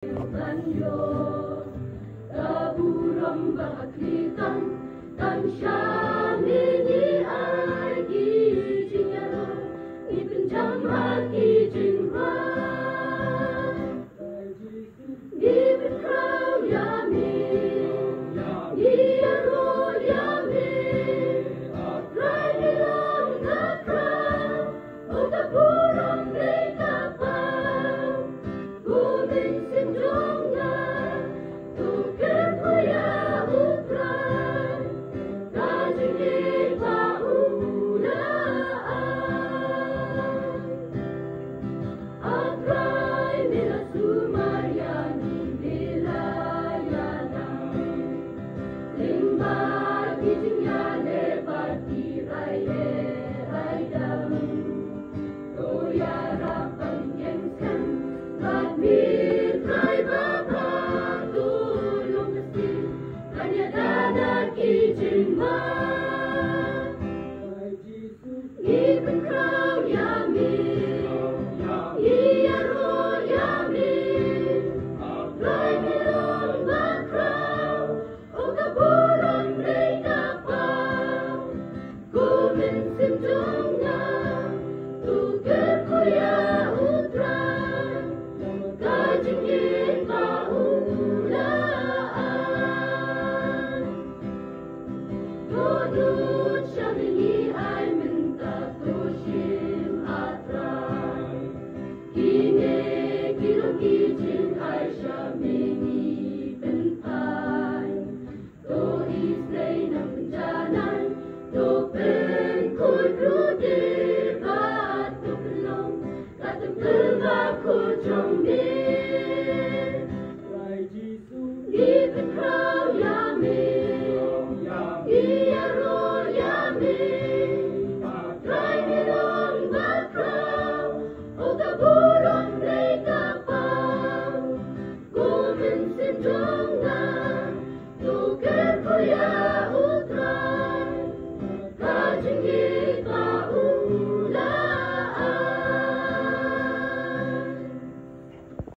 Banyo, taburam bahaklitan, tan syami ni ay gijingyalo, ipenjam hati jingwa. Given crown yami, yaro yami, riding on the crown, oh taburam rekapau, guming sinjongga, tuker kuya utran, kajingin paulaan. Atray nila sumaryani nilayanan, limbag itingyane partiray raydam, toyarapang yengsan, magmitray babagulong nasin, kanyadanan kijingma. Given crown yami, yaro yami, riding on the crown, o kaburang rekapau, gumin simjongga, tuker kuya utran, kajingin paulaan. Todut syamini ay minta tushim atray, kine kilong kijing ay syamini penpay, to islay ng penjanan, to pengkudrude bat tuplong, katungkelma kujongmin. Given crown yami, yaro yami, riding on the crown, o kaburang rekapau, gumin sinjongga, tuker kuya utran, kajing